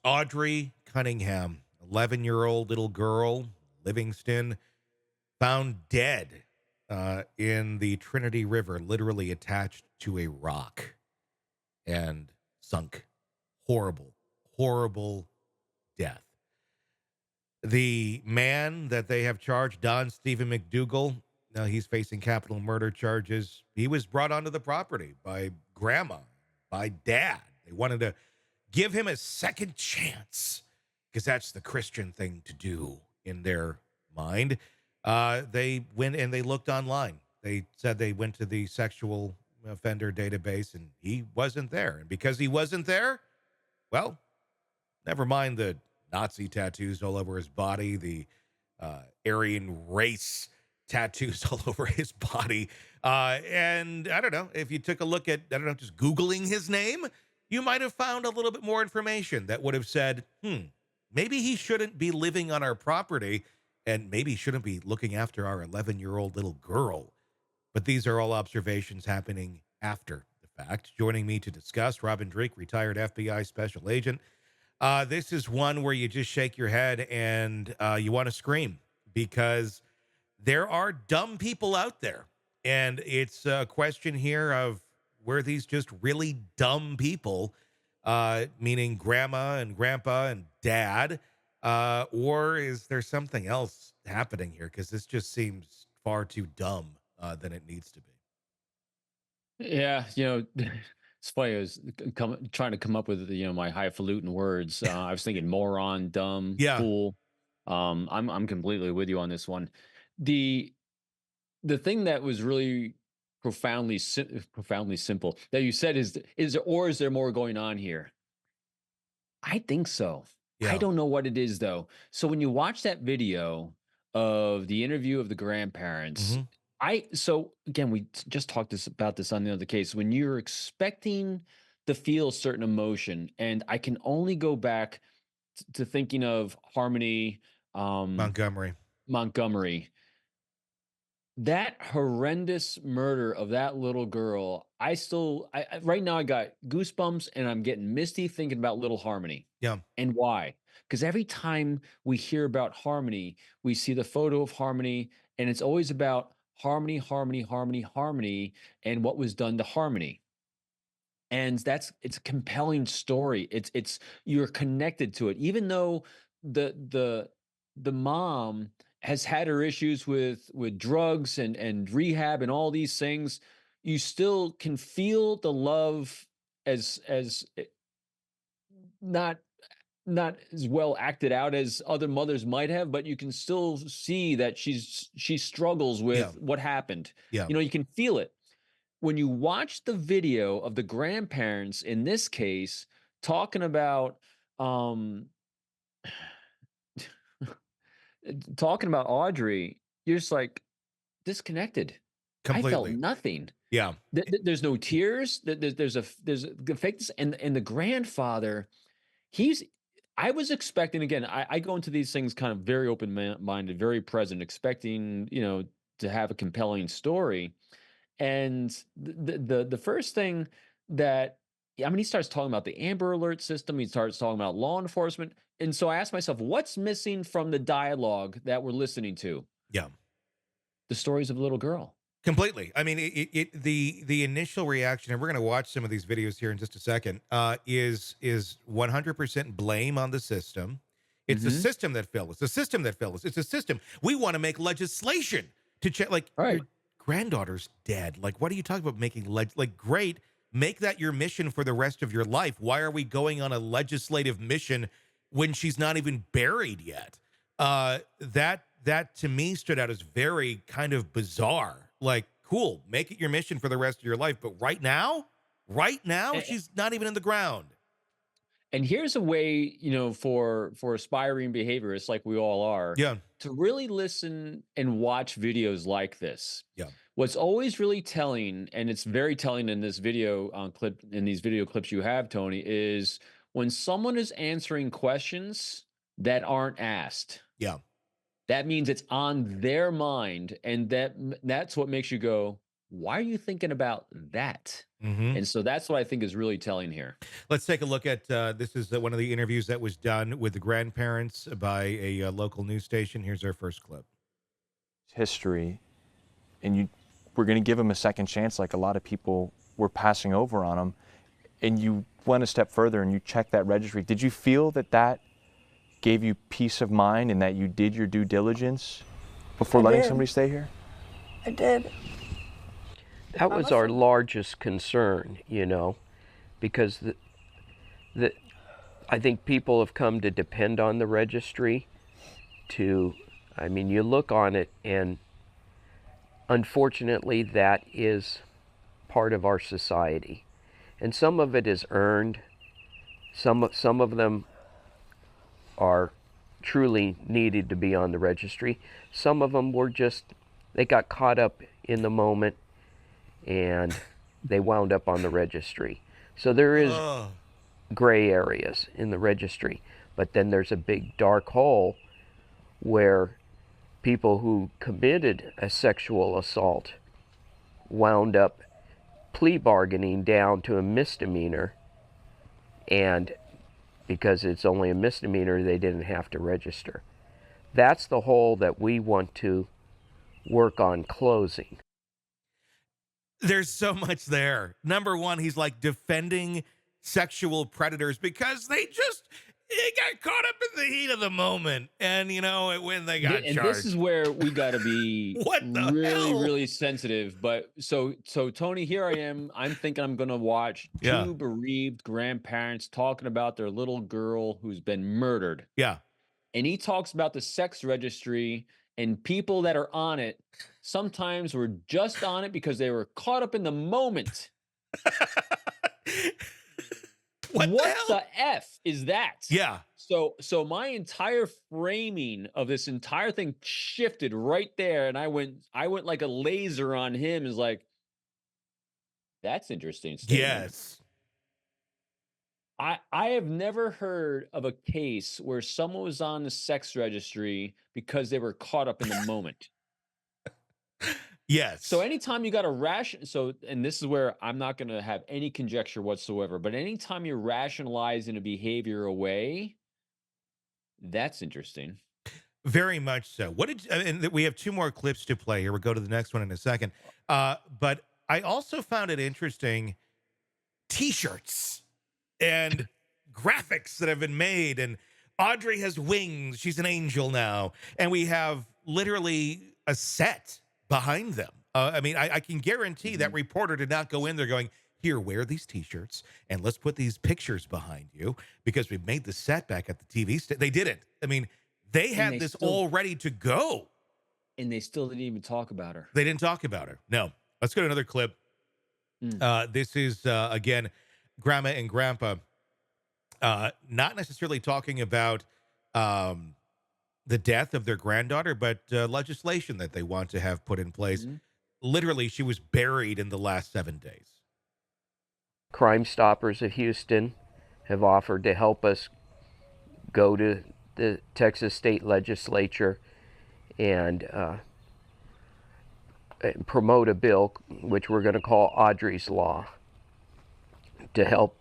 Audrii Cunningham, 11-year-old little girl, Livingston, found dead in the Trinity River, literally attached to a rock and sunk. Horrible, horrible death. The man that they have charged, Don Stephen McDougal, now he's facing capital murder charges. He was brought onto the property by grandma, by dad. They wanted to give him a second chance because that's the Christian thing to do in their mind. They went and they looked online. They said they went to the sexual offender database and he wasn't there. And because he wasn't there, well, never mind the Nazi tattoos all over his body, the Aryan race tattoos all over his body. And I don't know, if you took a look at, I don't know, just Googling his name, you might have found a little bit more information that would have said, maybe he shouldn't be living on our property and maybe he shouldn't be looking after our 11-year-old little girl. But these are all observations happening after the fact. Joining me to discuss, Robin Dreeke, retired FBI special agent. This is one where you just shake your head and you want to scream because there are dumb people out there. And it's a question here of were these just really dumb people, meaning grandma and grandpa and dad, or is there something else happening here? Because this just seems far too dumb than it needs to be. Yeah, it's funny. I was trying to come up with my highfalutin words. I was thinking moron, dumb, Yeah, fool. I'm completely with you on this one. The the thing that was really profoundly simple that you said is there more going on here? I think so. I yeah. don't know what it is though. So when you watch that video of the interview of the grandparents, Hmm. so again, just talked about this on the other case. When you're expecting to feel a certain emotion, and I can only go back to thinking of Harmony, Montgomery. Montgomery, that horrendous murder of that little girl. Right now I got goosebumps and I'm getting misty thinking about little Harmony. Yeah. And why? Because every time we hear about Harmony, we see the photo of Harmony, and it's always about Harmony, Harmony, Harmony, Harmony, and what was done to Harmony. And it's a compelling story. It's you're connected to it, even though the mom has had her issues with drugs and rehab and all these things. You still can feel the love as not not as well acted out as other mothers might have, but you can still see that she struggles Yeah. with what happened. Yeah. You can feel it. When you watch the video of the grandparents in this case talking about um talking about Audrey, you're just like disconnected. I felt Completely. nothing. Yeah. There's no tears. There's a fakeness, and the grandfather. He's. I was expecting again. I go into these things kind of very open minded, very present, expecting to have a compelling story. And the first thing that he starts talking about the Amber Alert system. He starts talking about law enforcement, and so I asked myself, what's missing from the dialogue that we're listening to? Yeah. The stories of a little girl. Completely. I mean, the initial reaction, and we're going to watch some of these videos here in just a second, is 100% blame on the system. It's the Mm-hmm. system that failed us. The system that failed us. It's a system. We want to make legislation to check. Like All your right. granddaughter's dead. Like, what are you talking about making like? Great, make that your mission for the rest of your life. Why are we going on a legislative mission when she's not even buried yet? That to me stood out as very kind of bizarre. Like, cool, make it your mission for the rest of your life, but right now, A- she's not even in the ground. And here's a way, for aspiring behaviorists like we all are, Yeah, to really listen and watch videos like this. yeah, What's always really telling, and it's very telling in this video clip, in these video clips you have, Tony, is when someone is answering questions that aren't asked. yeah, That means it's on their mind, and that's what makes you go, Why are you thinking about that? Hmm. And so that's what I think is really telling here. Let's take a look at this is one of the interviews that was done with the grandparents by a local news station. Here's our first clip. History, and you were going to give him a second chance like a lot of people were passing over on him, and you went a step further and you checked that registry. Did you feel that that gave you peace of mind and that you did your due diligence before letting somebody stay here? I did. That was our largest concern, you know, because the I think people have come to depend on the registry to, I mean, you look on it and unfortunately that is part of our society. And some of it is earned. Some of them are truly needed to be on the registry. Some of them were just, they got caught up in the moment and they wound up on the registry. So there is gray areas in the registry, but then there's a big dark hole where people who committed a sexual assault wound up plea bargaining down to a misdemeanor, and because it's only a misdemeanor, they didn't have to register. That's the hole that we want to work on closing. There's so much there. Number one, he's like defending sexual predators because they got caught up in the heat of the moment, and you know when they got And charged. this is where we got to be What the really, hell? really sensitive. But so Tony, here I am. I'm thinking I'm going to watch Yeah. two bereaved grandparents talking about their little girl who's been murdered. Yeah. And he talks about the sex registry and people that are on it sometimes were just on it because they were caught up in the moment. What the hell? The F is that? Yeah. So my entire framing of this entire thing shifted right there, and I went like a laser on him. Is like, that's interesting statement. Yes. I have never heard of a case where someone was on the sex registry because they were caught up in the moment. Yes. So anytime you got a and this is where I'm not going to have any conjecture whatsoever, but anytime you're rationalizing a behavior away, that's interesting. Very much so. And we have two more clips to play here. We'll go to the next one in a second. But I also found it interesting, t-shirts and graphics that have been made, and Audrey has wings. She's an angel now. And we have literally a set behind them. I mean, I can guarantee that reporter did not go in there going, here, wear these t-shirts and let's put these pictures behind you because we made the set back at the TV station. They didn't. I mean, they had this all ready to go. And they still didn't even talk about her. They didn't talk about her. No. Let's go to another clip. This is, again, Grandma and Grandpa, not necessarily talking about the death of their granddaughter, but legislation that they want to have put in place. Literally, she was buried in the last 7 days. Crime Stoppers of Houston have offered to help us go to the Texas state legislature and promote a bill, which we're going to call Audrey's Law, to help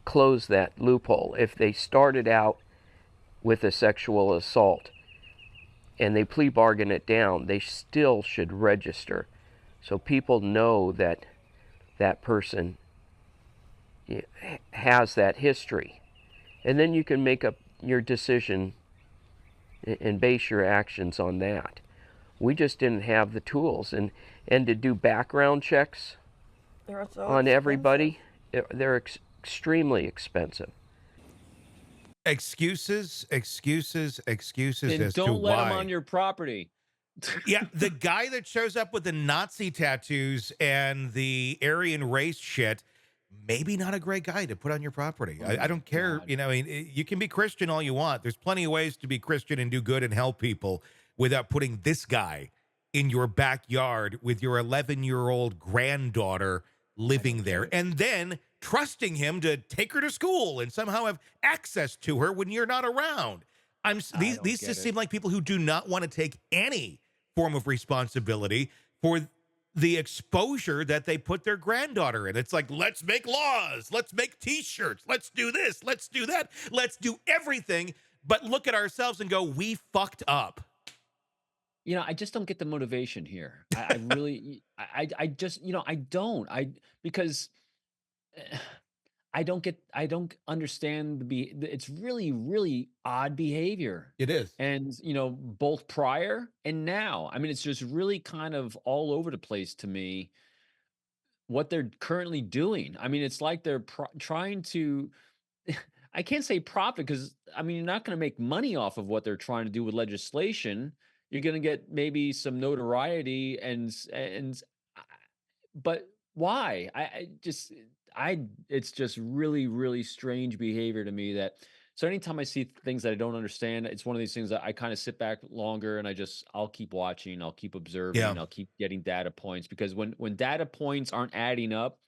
close that loophole. If they started out with a sexual assault and they plea bargain it down, they still should register so people know that that person has that history. And then you can make up your decision and base your actions on that. We just didn't have the tools. And to do background checks on everybody, they're extremely expensive. Excuses Then as to don't let why. them on your property. Yeah, the guy that shows up with the Nazi tattoos and the Aryan race shit, maybe not a great guy to put on your property. I don't care. God. You know, I mean, you can be Christian all you want. There's plenty of ways to be Christian and do good and help people without putting this guy in your backyard with your 11-year-old granddaughter living there and then trusting him to take her to school and somehow have access to her when you're not around. These just seem like people who do not want to take any form of responsibility for the exposure that they put their granddaughter in. It's like, let's make laws, let's make t-shirts, let's do this, let's do that, let's do everything, but look at ourselves and go, we fucked up. You know, I just don't get the motivation here. I really, I just, you know, I don't. Because eh, I don't understand it's really, really odd behavior. It is. And, you know, both prior and now. I mean, it's just really kind of all over the place to me what they're currently doing. I mean, it's like they're trying to, I can't say profit because, I mean, you're not going to make money off of what they're trying to do with legislation. You're going to get maybe some notoriety but why? It's just really, really strange behavior to me so anytime I see things that I don't understand, it's one of these things that I kind of sit back longer and I'll keep watching, I'll keep observing, I'll keep getting data points because when data points aren't adding up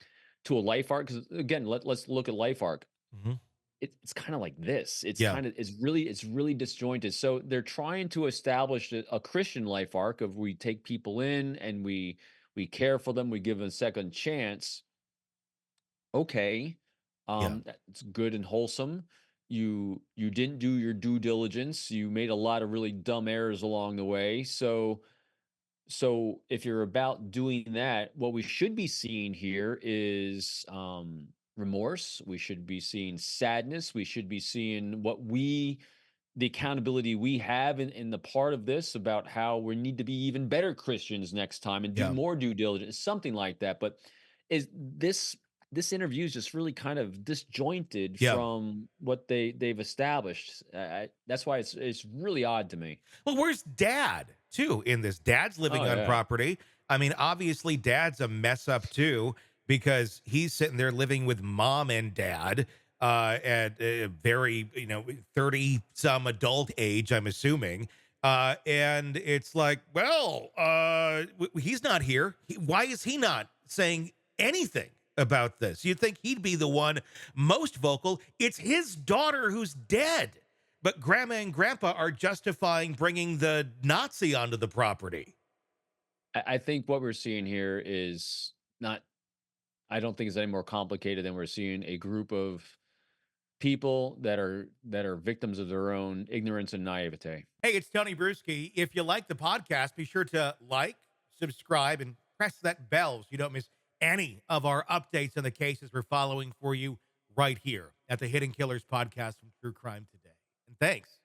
to a life arc, because again, let's look at life arc. Mm-hmm. It's kind of like this. It's really disjointed. So they're trying to establish a Christian life arc of we take people in and we care for them, we give them a second chance. Okay. That's good and wholesome. You didn't do your due diligence. You made a lot of really dumb errors along the way. So if you're about doing that, what we should be seeing here is remorse. We should be seeing sadness. We should be seeing the accountability we have in the part of this about how we need to be even better Christians next time and do more due diligence, something like that. But is this interview is just really kind of disjointed from what they've established. That's why it's really odd to me. Well, where's Dad too in this? Dad's living on property. I mean, obviously Dad's a mess up too because he's sitting there living with Mom and Dad at a very 30 some adult age, I'm assuming. And it's like, well, he's not here. Why is he not saying anything about this? You'd think he'd be the one most vocal. It's his daughter who's dead, but Grandma and Grandpa are justifying bringing the Nazi onto the property. I think what we're seeing here is not, I don't think it's any more complicated than we're seeing a group of people that are victims of their own ignorance and naivete. Hey, it's Tony Brueski. If you like the podcast, be sure to like, subscribe, and press that bell so you don't miss any of our updates on the cases we're following for you right here at the Hidden Killers podcast from True Crime Today. And thanks